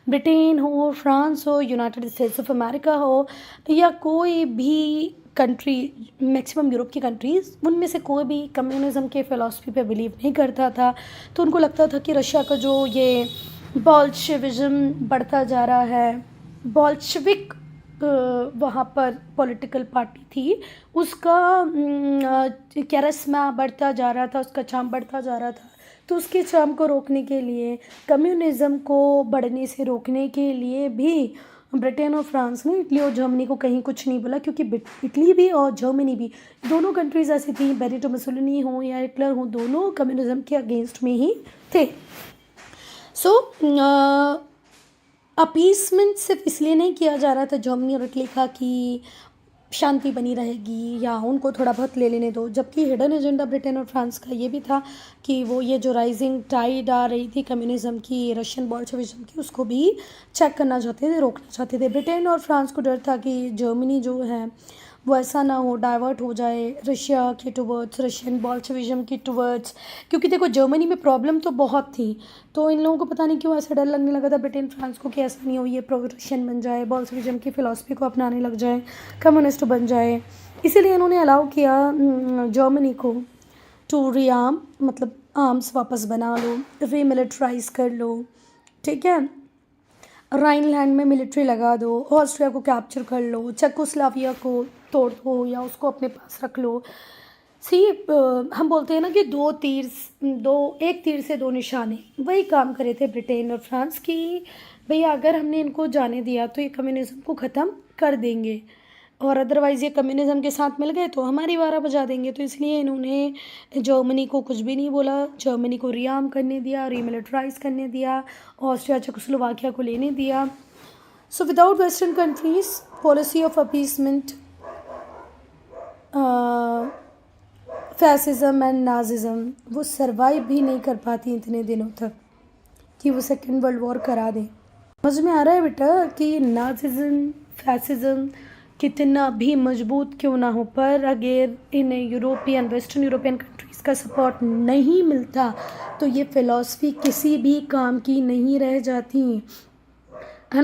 ब्रिटेन हो, फ्रांस हो, यूनाइटेड स्टेट्स ऑफ अमेरिका हो, या कोई भी कंट्री, मैक्सिमम यूरोप की कंट्रीज़, उनमें से कोई भी कम्युनिज्म के फ़िलासफ़ी पे बिलीव नहीं करता था। तो उनको लगता था कि रशिया का जो ये बोल्शेविज़्म बढ़ता जा रहा है, बोल्शेविक वहाँ पर पॉलिटिकल पार्टी थी, उसका कैरिस्मा बढ़ता जा रहा था, उसका चार्म बढ़ता जा रहा था। तो उसके चार्म को रोकने के लिए, कम्युनिज़्म को बढ़ने से रोकने के लिए भी ब्रिटेन और फ्रांस ने इटली और जर्मनी को कहीं कुछ नहीं बोला, क्योंकि इटली भी और जर्मनी भी, दोनों कंट्रीज़ ऐसी थी, बेनिटो मुसोलिनी हो या हिटलर हो, दोनों कम्युनिज़्म के अगेंस्ट में ही थे। सो अपीसमेंट सिर्फ इसलिए नहीं किया जा रहा था जर्मनी और इटली का कि शांति बनी रहेगी या उनको थोड़ा बहुत ले लेने दो, जबकि हिडन एजेंडा ब्रिटेन और फ्रांस का ये भी था कि वो ये जो राइजिंग टाइड आ रही थी कम्युनिज्म की, रशियन बोल्शेविज्म की, उसको भी चेक करना चाहते थे, रोकना चाहते थे। ब्रिटेन और फ्रांस को डर था कि जर्मनी जो है वो ऐसा ना हो, डाइवर्ट हो जाए रशिया के टुवर्ड्स, रशियन बोल्शेविज्म की टुवर्ड्स, क्योंकि देखो जर्मनी में प्रॉब्लम तो बहुत थी। तो इन लोगों को पता नहीं क्यों ऐसा डर लगने लगा था ब्रिटेन फ्रांस को कि ऐसा नहीं हो ये प्रो रशियन बन जाए, बोल्शेविज्म की फ़िलासफ़ी को अपनाने लग जाए, कम्युनिस्ट बन जाए। इसीलिए इन्होंने अलाउ किया जर्मनी को टू रीआर्म, मतलब आर्म्स वापस बना लो, रीमिलिटराइज कर लो, ठीक है, राइनलैंड में मिलिट्री लगा दो, ऑस्ट्रिया को कैप्चर कर लो, चेकोस्लोवाकिया को तोड़ दो या उसको अपने पास रख लो। सी हम बोलते हैं ना कि एक तीर से दो निशाने, वही काम करे थे ब्रिटेन और फ्रांस की भैया अगर हमने इनको जाने दिया तो ये कम्युनिज़्म को ख़त्म कर देंगे, और अदरवाइज़ ये कम्युनिज़्म के साथ मिल गए तो हमारी बारह बजा देंगे। तो इसलिए इन्होंने जर्मनी को कुछ भी नहीं बोला, जर्मनी को रीआर्म करने दिया, रीमिलिटराइज करने दिया, ऑस्ट्रिया चेकोस्लोवाकिया को लेने दिया। So without western countries policy of appeasement, fascism and Nazism वो सर्वाइव भी नहीं कर पाती इतने दिनों तक कि वो सेकेंड वर्ल्ड वॉर करा दें। समझ में आ रहा है बेटा कि नाजिज़म, फैसिज्म कितना भी मजबूत क्यों ना हो, पर अगर इन्हें वेस्टर्न यूरोपियन कंट्रीज़ का सपोर्ट नहीं मिलता तो ये फ़िलासफ़ी किसी भी काम की नहीं रह जाती, है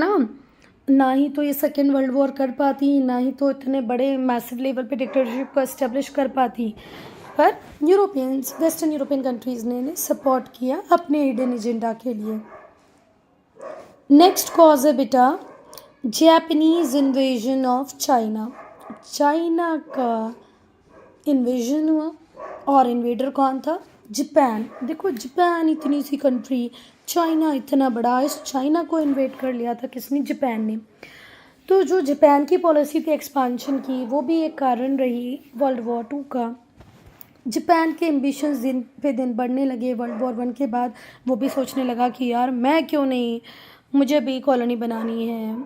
ना ही तो ये सेकेंड वर्ल्ड वॉर कर पाती, ना ही तो इतने बड़े मैसिव लेवल पे डिक्टेटरशिप को एस्टेब्लिश कर पाती। पर वेस्टर्न यूरोपियन कंट्रीज़ ने इन्हें सपोर्ट किया अपने हिडन एजेंडा के लिए। नेक्स्ट कॉज है बेटा Japanese invasion of China. China का इन्वेजन हुआ, और इन्वेडर कौन था? जापान। देखो जापान इतनी सी कंट्री, चाइना इतना बड़ा, इस चाइना को इन्वेड कर लिया था किसने? जापान ने। तो जो जापान की पॉलिसी थी एक्सपांशन की, वो भी एक कारण रही वर्ल्ड वॉर 2 का। जापान के एम्बिशंस दिन पे दिन बढ़ने लगे वर्ल्ड वॉर 1 के बाद। वो भी सोचने लगा कि यार मैं क्यों नहीं, मुझे भी कॉलोनी बनानी है,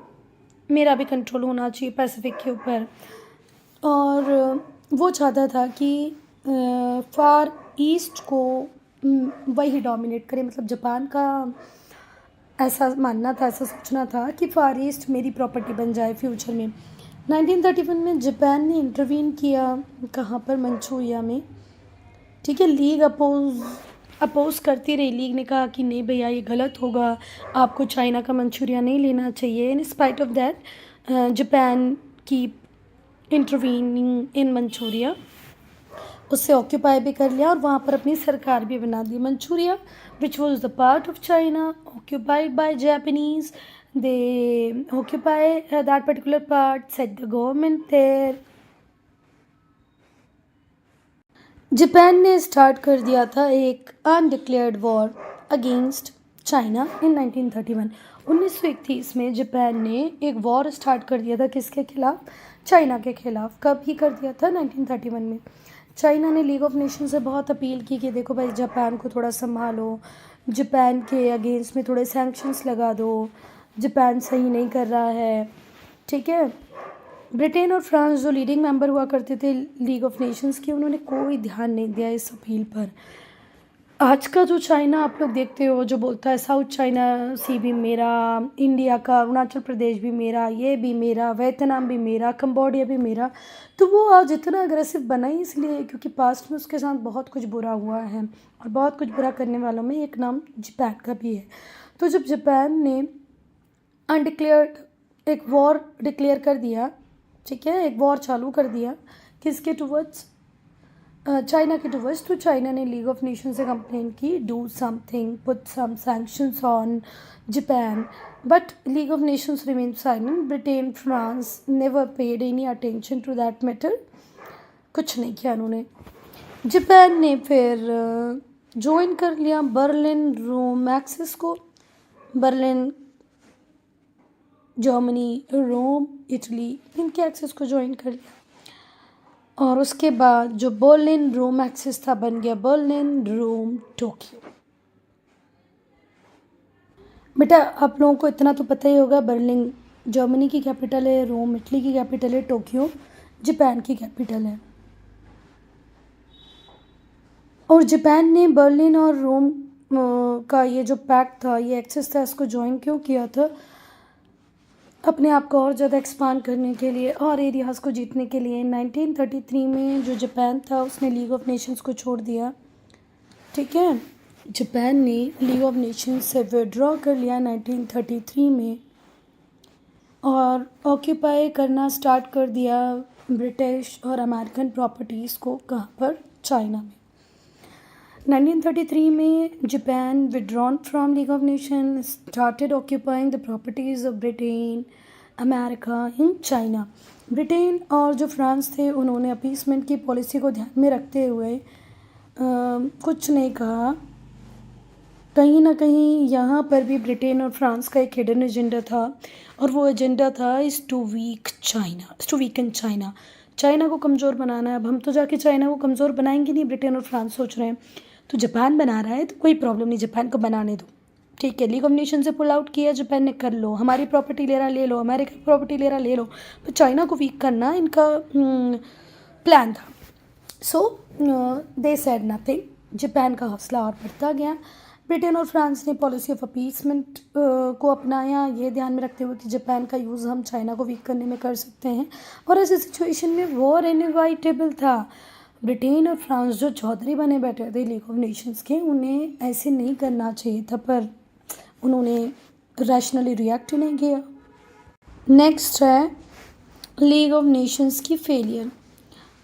मेरा भी कंट्रोल होना चाहिए पैसिफिक के ऊपर। और वो चाहता था कि फार ईस्ट को वही डोमिनेट करे, मतलब जापान का ऐसा मानना था, ऐसा सोचना था कि फार ईस्ट मेरी प्रॉपर्टी बन जाए फ्यूचर में। 1931 में जापान ने इंटरवीन किया, कहाँ पर? मंचूरिया में, ठीक है। लीग अपोज करती रही, लीग ने कहा कि नहीं भैया ये गलत होगा, आपको चाइना का मंचूरिया नहीं लेना चाहिए। In spite of that Japan की इंटरवीनिंग इन मंचूरिया, उससे ऑक्यूपाई भी कर लिया और वहाँ पर अपनी सरकार भी बना दी। Manchuria which was the part of China occupied by Japanese they occupy that particular part, set the government there. Japan ने स्टार्ट कर दिया था एक undeclared war against China in 1931। 1931 में जापान ने एक वॉर स्टार्ट कर दिया था, किसके खिलाफ? चाइना के खिलाफ। कब ही कर दिया था? 1931 में। चाइना ने लीग ऑफ नेशन से बहुत अपील की कि देखो भाई जापान को थोड़ा संभालो, जापान के अगेंस्ट में थोड़े सैंक्शंस लगा दो, जापान सही नहीं कर रहा है, ठीक है। ब्रिटेन और फ्रांस जो लीडिंग मेंबर हुआ करते थे लीग ऑफ नेशंस के, उन्होंने कोई ध्यान नहीं दिया इस अपील पर। आज का जो चाइना आप लोग देखते हो जो बोलता है साउथ चाइना सी भी मेरा, इंडिया का अरुणाचल प्रदेश भी मेरा, ये भी मेरा, वियतनाम भी मेरा, कंबोडिया भी मेरा, तो वो आज इतना अग्रेसिव बना ही इसलिए क्योंकि पास्ट में उसके साथ बहुत कुछ बुरा हुआ है, और बहुत कुछ बुरा करने वालों में एक नाम जापान का भी है। तो जब जापान ने अनडिक्लेयर्ड एक वॉर डिक्लेयर कर दिया, ठीक है, एक वॉर चालू कर दिया, किसके टुवर्ड्स? चाइना के टुवर्ड्स। तो चाइना ने लीग ऑफ नेशन से कंप्लेन की, do something, put some sanctions on Japan, but League of Nations remain silent. Britain, France never paid any attention to that matter, कुछ नहीं किया उन्होंने। जापान ने फिर ज्वाइन कर लिया बर्लिन रोम एक्सिस को। बर्लिन, जर्मनी, रोम, इटली, इनके एक्सिस को ज्वाइन कर लिया, और उसके बाद जो बर्लिन रोम एक्सिस था बन गया बर्लिन रोम टोक्यो। बेटा आप लोगों को इतना तो पता ही होगा, बर्लिन जर्मनी की कैपिटल है, रोम इटली की कैपिटल है, टोक्यो जापान की कैपिटल है। और जापान ने बर्लिन और रोम का ये जो पैक्ट था, ये एक्सिस था, इसको ज्वाइन क्यों किया था? अपने आप को और ज़्यादा एक्सपांड करने के लिए और एरियाज़ को जीतने के लिए। 1933 में जो जापान था उसने लीग ऑफ नेशंस को छोड़ दिया, ठीक है। जापान ने लीग ऑफ नेशंस से विड्रॉ कर लिया 1933 में, और ऑक्यूपाई करना स्टार्ट कर दिया ब्रिटिश और अमेरिकन प्रॉपर्टीज़ को। कहाँ पर? चाइना में। 1933 में Japan withdrawn from League of Nations, started occupying the properties of Britain, America in China. Britain और जो फ्रांस थे उन्होंने अपीसमेंट की पॉलिसी को ध्यान में रखते हुए कुछ नहीं कहा। कहीं ना कहीं यहाँ पर भी ब्रिटेन और फ्रांस का एक हिडन एजेंडा था, और वो एजेंडा था is to weaken China. China को कमज़ोर बनाना है। अब हम तो जाके चाइना को कमज़ोर बनाएंगे नहीं, ब्रिटेन और फ्रांस सोच रहे हैं। तो जापान बना रहा है तो कोई प्रॉब्लम नहीं, जापान को बनाने दो, ठीक है। लीग ऑफ नेशन से पुल आउट किया जापान ने, कर लो, हमारी प्रॉपर्टी ले रहा ले लो, अमेरिका की प्रॉपर्टी ले रहा ले लो, पर चाइना को वीक करना इनका प्लान था। सो दे सेड नथिंग। जापान का हौसला और बढ़ता गया। ब्रिटेन और फ्रांस ने पॉलिसी ऑफ अपीसमेंट को अपनाया, ये ध्यान में रखते हुए कि जापान का यूज़ हम चाइना को वीक करने में कर सकते हैं, और ऐसी सिचुएशन में वॉर इनएविटेबल था। ब्रिटेन और फ्रांस जो चौधरी बने बैठे थे लीग ऑफ नेशंस के, उन्हें ऐसे नहीं करना चाहिए था, पर उन्होंने रैशनली रिएक्ट नहीं किया। नेक्स्ट है लीग ऑफ नेशंस की फेलियर।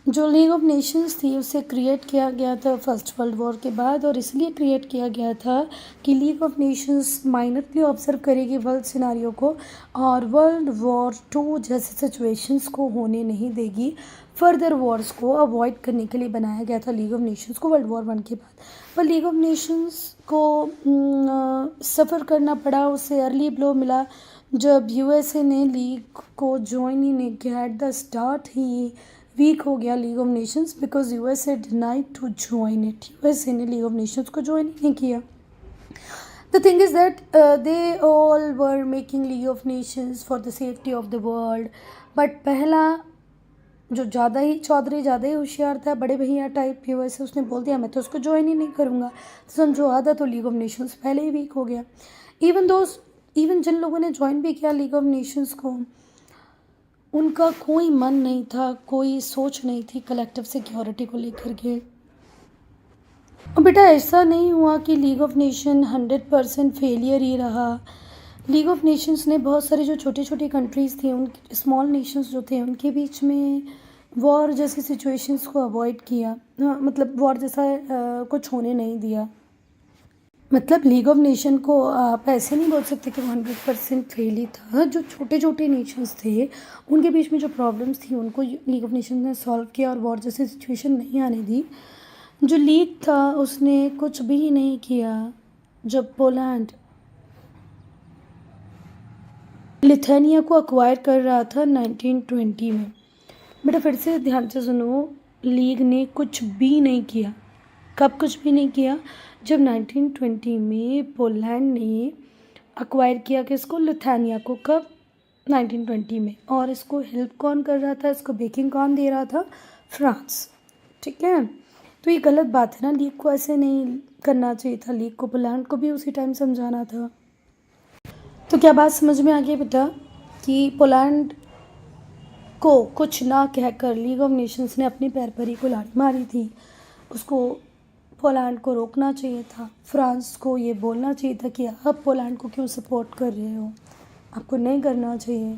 जो लीग ऑफ नेशंस थी उसे क्रिएट किया गया था फर्स्ट वर्ल्ड वॉर के बाद, और इसलिए क्रिएट किया गया था कि league of Nations minorly observe करेगी वर्ल्ड सिनारियो को, और वर्ल्ड वॉर 2 जैसे सिचुएशंस को होने नहीं देगी। फर्दर वॉर्स को अवॉइड करने के लिए बनाया गया था लीग ऑफ नेशंस को वर्ल्ड वॉर 1 के बाद। पर लीग ऑफ नेशंस को सफ़र करना पड़ा, उसे अर्ली ब्लो मिला जब यूएसए ने लीग को ज्वाइन ही नहीं किया। एट द स्टार्ट ही वीक हो गया League of Nations because USA denied to join it. USA ने लीग ऑफ नेशंस को ज्वाइन ही नहीं किया। The thing is that they all were making League of Nations for the safety of the world, but पहला जो ज़्यादा ही चौधरी, ज़्यादा ही होशियार था, बड़े भैया टाइप यूएसए, उसने बोल दिया मैं तो उसको ज्वाइन ही नहीं करूँगा। समझो आधा तो लीग ऑफ नेशंस पहले ही वीक हो गया। इवन जिन लोगों ने ज्वाइन भी किया लीग ऑफ नेशंस को, उनका कोई मन नहीं था, कोई सोच नहीं थी कलेक्टिव सिक्योरिटी को लेकर के। बेटा ऐसा नहीं हुआ कि लीग ऑफ नेशन 100% फेलियर ही रहा। लीग ऑफ नेशंस ने बहुत सारी जो छोटी छोटी कंट्रीज़ थी, उन स्मॉल नेशंस जो थे, उनके बीच में वॉर जैसी सिचुएशंस को अवॉइड किया, मतलब वॉर जैसा कुछ होने नहीं दिया। मतलब लीग ऑफ नेशन को आप ऐसे नहीं बोल सकते कि वो 100% फेल ही था। जो छोटे छोटे नेशंस थे उनके बीच में जो प्रॉब्लम्स थी उनको लीग ऑफ नेशन ने सॉल्व किया और वॉर जैसी सिचुएशन नहीं आने दी। जो लीग था उसने कुछ भी नहीं किया जब पोलैंड लिथुआनिया को अक्वायर कर रहा था 1920 में। बेटा फिर से ध्यान से सुनो, लीग ने कुछ भी नहीं किया। कब कुछ भी नहीं किया? जब 1920 में पोलैंड ने अक्वायर किया किसको? लिथुआनिया को। कब? 1920 में। और इसको हेल्प कौन कर रहा था, इसको बेकिंग कौन दे रहा था? फ्रांस। ठीक है, तो ये गलत बात है ना, लीग को ऐसे नहीं करना चाहिए था, लीग को पोलैंड को भी उसी टाइम समझाना था। तो क्या बात समझ में आ गई बेटा कि पोलैंड को कुछ ना कहकर लीग ऑफ नेशंस ने अपने पैर पर ही कुल्हाड़ी मारी थी। उसको पोलैंड को रोकना चाहिए था, फ्रांस को ये बोलना चाहिए था कि आप पोलैंड को क्यों सपोर्ट कर रहे हो, आपको नहीं करना चाहिए।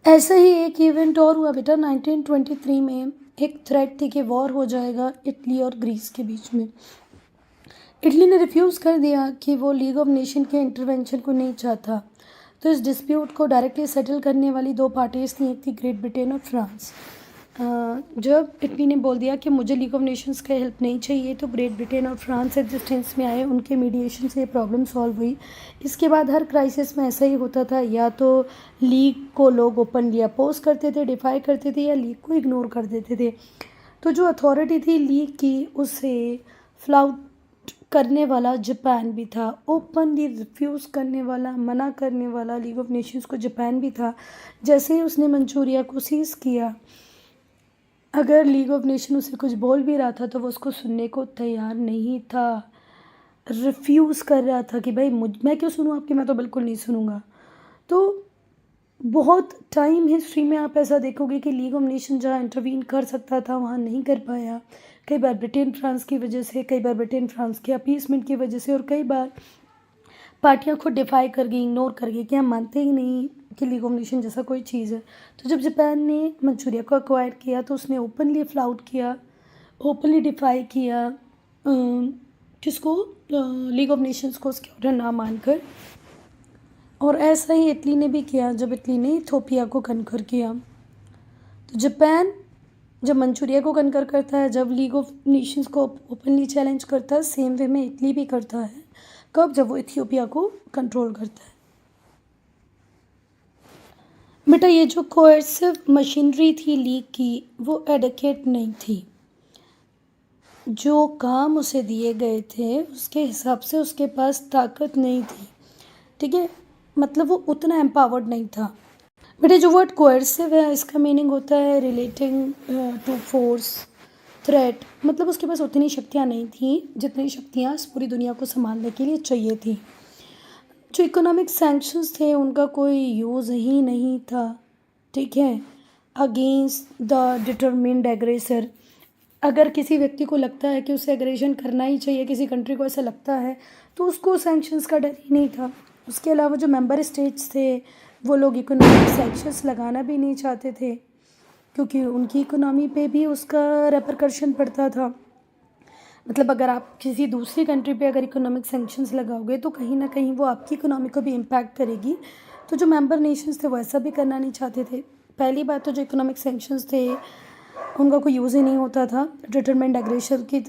ऐसा ही एक इवेंट और हुआ बेटा 1923 में। एक थ्रेट थी कि वॉर हो जाएगा इटली और ग्रीस के बीच में। इटली ने रिफ्यूज़ कर दिया कि वो लीग ऑफ नेशन के इंटरवेंशन को नहीं चाहता। तो इस डिस्प्यूट को डायरेक्टली सेटल करने वाली दो पार्टीज थी, एक थी ग्रेट ब्रिटेन और फ्रांस। जब इटली ने बोल दिया कि मुझे लीग ऑफ नेशंस का हेल्प नहीं चाहिए, तो ग्रेट ब्रिटेन और फ्रांस एग्जिस्टेंस में आए, उनके मीडिएशन से ये प्रॉब्लम सॉल्व हुई। इसके बाद हर क्राइसिस में ऐसा ही होता था, या तो लीग को लोग ओपनली अपोज करते थे, डिफाई करते थे, या लीग को इग्नोर कर देते थे। तो जो अथॉरिटी थी लीग की, उसे फ्लाउट करने वाला जापान भी था, ओपनली रिफ्यूज़ करने वाला, मना करने वाला लीग ऑफ नेशंस को जापान भी था। जैसे ही उसने मंचूरिया को सीज़ किया, अगर लीग ऑफ नेशन उसे कुछ बोल भी रहा था तो वो उसको सुनने को तैयार नहीं था, रिफ्यूज़ कर रहा था कि भाई मैं क्यों सुनूं आपकी, मैं तो बिल्कुल नहीं सुनूंगा। तो बहुत टाइम हिस्ट्री में आप ऐसा देखोगे कि लीग ऑफ नेशन जहाँ इंटरवीन कर सकता था वहाँ नहीं कर पाया। कई बार ब्रिटेन फ्रांस की वजह से, कई बार ब्रिटेन फ्रांस के अपीसमेंट की वजह से, और कई बार पार्टियां खुद डिफाई कर गई, इग्नोर कर गई कि हम मानते ही नहीं कि लीग ऑफ नेशन जैसा कोई चीज़ है। तो जब जापान ने मंचूरिया को अक्वायर किया तो उसने ओपनली फ्लाउट किया, ओपनली डिफाई किया किसको? लीग ऑफ नेशंस को, उसके ऑर्डर ना मानकर। और ऐसा ही इटली ने भी किया जब इटली ने इथोपिया को कनकर किया। तो जापान जब मंचूरिया को कनकर करता है, जब लीग ऑफ नेशंस को ओपनली चैलेंज करता है, सेम वे में इटली भी करता है। कब? जब वो इथियोपिया को कंट्रोल करता है। बेटा ये जो कोएर्सिव मशीनरी थी लीग की, वो एडिक्वेट नहीं थी। जो काम उसे दिए गए थे उसके हिसाब से उसके पास ताकत नहीं थी। ठीक है, मतलब वो उतना एम्पावर्ड नहीं था। बेटे जो वर्ड कोएर्सिव है, इसका मीनिंग होता है रिलेटिंग टू फोर्स, थ्रेट। मतलब उसके पास उतनी शक्तियाँ नहीं थी जितनी शक्तियाँ इस पूरी दुनिया को संभालने के लिए चाहिए थी। जो इकोनॉमिक सैंक्शंस थे उनका कोई यूज़ ही नहीं था। ठीक है, अगेंस्ट द डिटरमिन्ड एग्रेसर। अगर किसी व्यक्ति को लगता है कि उसे एग्रेशन करना ही चाहिए, किसी कंट्री को ऐसा लगता है, तो उसको सैंक्शंस का डर ही नहीं था। उसके अलावा जो मेंबर स्टेट्स थे वो लोग इकोनॉमिक सैंक्शंस लगाना भी नहीं चाहते थे, क्योंकि उनकी इकोनॉमी पे भी उसका रेपरकशन पड़ता था। मतलब अगर आप किसी दूसरी कंट्री पे अगर इकोनॉमिक सैंक्शंस लगाओगे तो कहीं ना कहीं वो आपकी इकोनॉमी को भी इम्पैक्ट करेगी। तो जो मेंबर नेशंस थे वो ऐसा भी करना नहीं चाहते थे। पहली बात तो जो इकोनॉमिक सैंक्शंस थे उनका कोई यूज़ ही नहीं होता था डिटरमिन्ड एग्रेसर की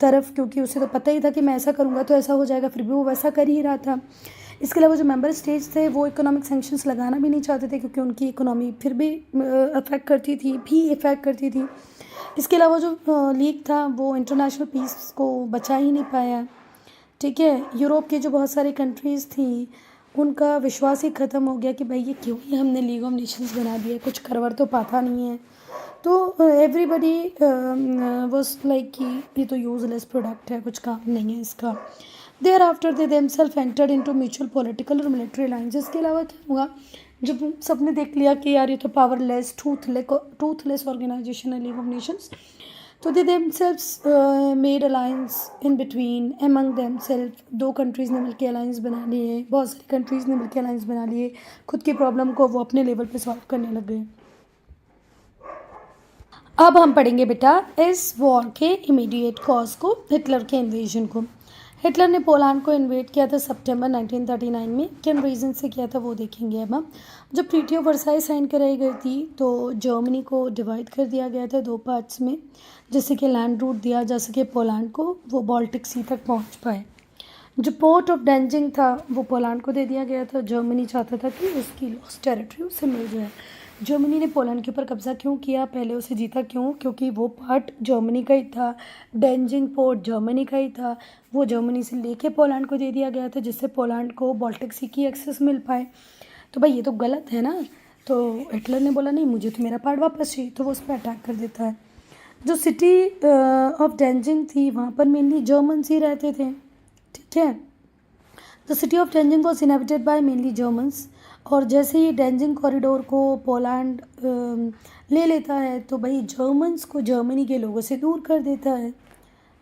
तरफ, क्योंकि उसे तो पता ही था कि मैं ऐसा करूँगा तो ऐसा हो जाएगा, फिर भी वो वैसा कर ही रहा था। इसके अलावा जो मेंबर स्टेट्स थे वो इकोनॉमिक सैंक्शंस लगाना भी नहीं चाहते थे, क्योंकि उनकी इकोनॉमी फिर भी इफ़ेक्ट करती थी। इसके अलावा जो लीग था वो इंटरनेशनल पीस को बचा ही नहीं पाया। ठीक है, यूरोप की जो बहुत सारी कंट्रीज़ थी उनका विश्वास ही ख़त्म हो गया कि भाई ये क्यों ही हमने लीग ऑफ नेशंस बना दिया, कुछ करवर तो पाता नहीं है। तो एवरीबडी वाज लाइक कि ये तो यूजलेस प्रोडक्ट है, कुछ काम नहीं है इसका। Thereafter they themselves entered into mutual political और मिलिट्री अलायंस। के अलावा क्या हुआ, जब सबने देख लिया कि यार ये तो पावरलेस टूथलेस ऑर्गेनाइजेशन है लीग ऑफ नेशंस, तो they themselves made alliance in between among themselves. दो कंट्रीज़ ने मिलकर अलायंस बना लिए, बहुत सारी कंट्रीज़ ने मिलकर अलायंस बना लिए, खुद की प्रॉब्लम को वो अपने लेवल पे सॉल्व करने लग गए। अब हम पढ़ेंगे बेटा इस वॉर के इमीडिएट कॉज को, हिटलर के इन्वेजन को। हिटलर ने पोलैंड को इन्वेड किया था सितंबर 1939 में। किन रीज़न से किया था वो देखेंगे अब हम। जब ट्रीटी ऑफ वर्साई साइन कराई गई थी तो जर्मनी को डिवाइड कर दिया गया था 2 पार्ट्स में, जिससे कि लैंड रूट दिया जा सके पोलैंड को, वो बाल्टिक सी तक पहुंच पाए। जो पोर्ट ऑफ डेंजिंग था वो पोलैंड को दे दिया गया था। जर्मनी चाहता था कि उसकी लॉस्ट टेरिटरी उसे मिल जाए। जर्मनी ने पोलैंड के ऊपर कब्जा क्यों किया, पहले उसे जीता क्यों? क्योंकि वो पार्ट जर्मनी का ही था, डेंजिंग पोर्ट जर्मनी का ही था। वो जर्मनी से लेके पोलैंड को दे दिया गया था, जिससे पोलैंड को बाल्टिक सी की एक्सेस मिल पाए। तो भाई ये तो गलत है ना। तो हिटलर ने बोला नहीं, मुझे तो मेरा पार्ट वापस चाहिए, तो वो उस पर अटैक कर देता है। जो सिटी ऑफ डेंजिंग थी वहाँ पर मेनली जर्मन्स ही रहते थे, ठीक है। The city of Danzig was inhabited by mainly Germans. और जैसे ही डेंजिंग कॉरिडोर को पोलैंड ले लेता है तो भाई जर्मन्स को जर्मनी के लोगों से दूर कर देता है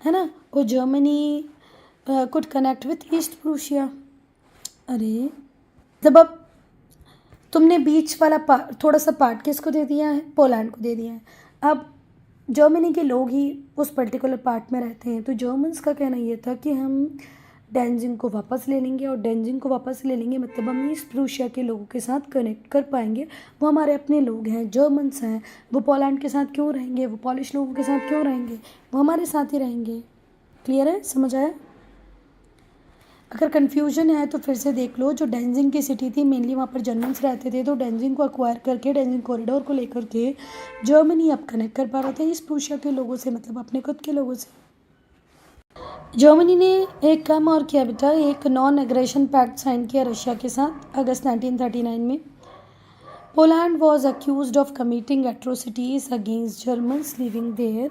ना। और Germany could connect with east Prussia. अरे जब अब तुमने बीच वाला थोड़ा सा पार्ट किसको दे दिया है, पोलैंड को दे दिया है। अब जर्मनी के लोग ही उस पर्टिकुलर पार्ट में रहते हैं, तो जर्मन्स का कहना ये था कि हम डेंजिंग को वापस ले लेंगे, और डेंजिंग को वापस ले लेंगे मतलब हम ईस्ट प्रूशिया के लोगों के साथ कनेक्ट कर पाएंगे। वो हमारे अपने लोग हैं, जर्मन्स हैं, वो पोलैंड के साथ क्यों रहेंगे, वो पॉलिश लोगों के साथ क्यों रहेंगे, वो हमारे साथ ही रहेंगे। क्लियर है, समझ आया? अगर कन्फ्यूजन है तो फिर से देख लो। जो डेंजिंग की सिटी थी मेनली वहाँ पर जर्मन्स रहते थे, तो डेंजिंग को अक्वायर करके डेंजिंग कॉरिडोर को लेकर के जर्मनी अब कनेक्ट कर पा रहा था ईस्ट प्रूशिया के लोगों से, मतलब अपने खुद के लोगों से। जर्मनी ने एक काम और किया बेटा, एक नॉन एग्रेशन पैक्ट साइन किया रशिया के साथ अगस्त 1939 में। Poland was accused of committing atrocities against Germans living there.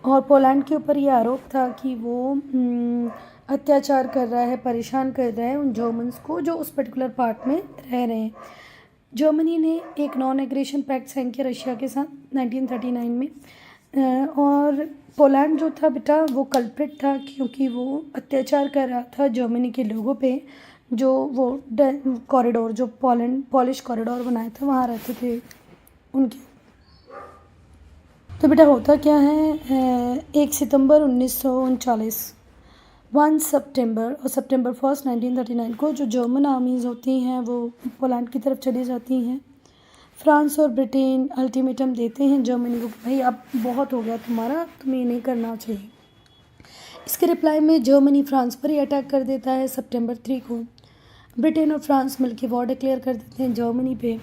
और पोलैंड के ऊपर ये आरोप था कि वो अत्याचार कर रहा है, परेशान कर रहा है उन जर्मन्स को जो उस पर्टिकुलर पार्ट में रह रहे हैं। जर्मनी ने एक नॉन एग्रेशन पैक्ट साइन किया रशिया के साथ 1939 में। और पोलैंड जो था बेटा वो कल्प्रिट था, क्योंकि वो अत्याचार कर रहा था जर्मनी के लोगों पे, जो वो कॉरिडोर जो पॉलिश कॉरिडोर बनाया था वहाँ रहते थे उनके। तो बेटा होता क्या है, 1 सितंबर 1939 1 सितंबर और सितंबर 1 1939 को जो जर्मन आर्मीज़ होती हैं वो पोलैंड की तरफ चली जाती हैं। फ्रांस और ब्रिटेन अल्टीमेटम देते हैं जर्मनी को, भाई अब बहुत हो गया तुम्हारा, तुम्हें ये नहीं करना चाहिए। इसके रिप्लाई में जर्मनी फ्रांस पर ही अटैक कर देता है सितंबर 3 को। ब्रिटेन और फ्रांस मिलकर वॉर डिक्लेयर कर देते हैं जर्मनी पे।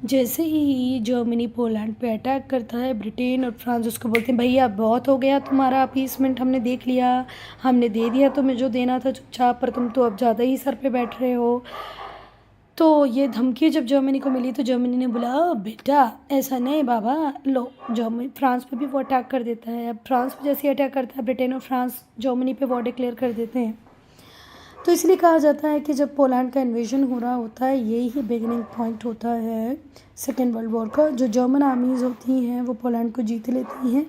जैसे ही जर्मनी पोलैंड पे अटैक करता है, ब्रिटेन और फ्रांस उसको बोलते हैं भैया बहुत हो गया तुम्हारा अपीसमेंट, हमने देख लिया, हमने दे दिया तुम्हें जो देना था चुपचाप, पर तुम तो अब ज़्यादा ही सर पे बैठ रहे हो। तो ये धमकी जब जर्मनी को मिली तो जर्मनी ने बोला बेटा ऐसा नहीं बाबा, लो जर्मनी फ्रांस पे भी वो अटैक कर देता है। अब फ्रांस पे जैसे अटैक करता है, ब्रिटेन और फ्रांस जर्मनी पे वॉर डिक्लेयर कर देते हैं। तो इसलिए कहा जाता है कि जब पोलैंड का इन्वेजन हो रहा होता है, यही ही बिगिनिंग पॉइंट होता है सेकेंड वर्ल्ड वॉर का। जो जर्मन आर्मीज़ होती हैं वो पोलैंड को जीत लेती हैं,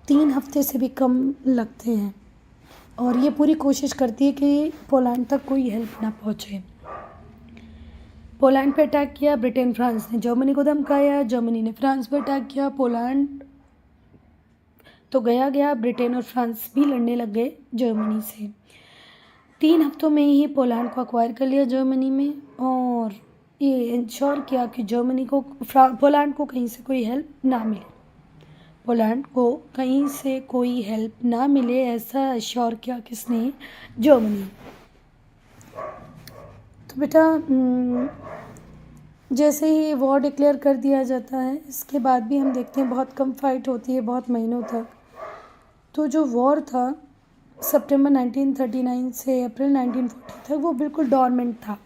3 हफ्ते से भी कम लगते हैं, और ये पूरी कोशिश करती है कि पोलैंड तक कोई हेल्प ना पहुँचे। पोलैंड पे अटैक किया, ब्रिटेन फ्रांस ने जर्मनी को धमकाया, जर्मनी ने फ्रांस पे अटैक किया। पोलैंड तो गया, ब्रिटेन और फ्रांस भी लड़ने लग गए जर्मनी से। 3 हफ्तों में ही पोलैंड को अक्वायर कर लिया जर्मनी में, और ये इंश्योर किया कि जर्मनी को पोलैंड को कहीं से कोई हेल्प ना मिले, पोलैंड को कहीं से कोई हेल्प ना मिले, ऐसा इंश्योर किया किसने, जर्मनी। तो बेटा जैसे ही वॉर डिक्लेयर कर दिया जाता है, इसके बाद भी हम देखते हैं बहुत कम फाइट होती है, बहुत महीनों तक। तो जो वॉर था सितंबर 1939 से अप्रैल 1940 तक वो बिल्कुल डॉर्मेंट था,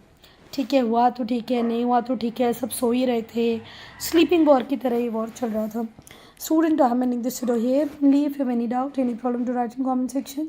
ठीक है, हुआ तो ठीक है, नहीं हुआ तो ठीक है, सब सो ही रहे थे, स्लीपिंग वॉर की तरह ये वॉर चल रहा था। Student I am ending this video here, leave have any doubt, any problem to write in comment section.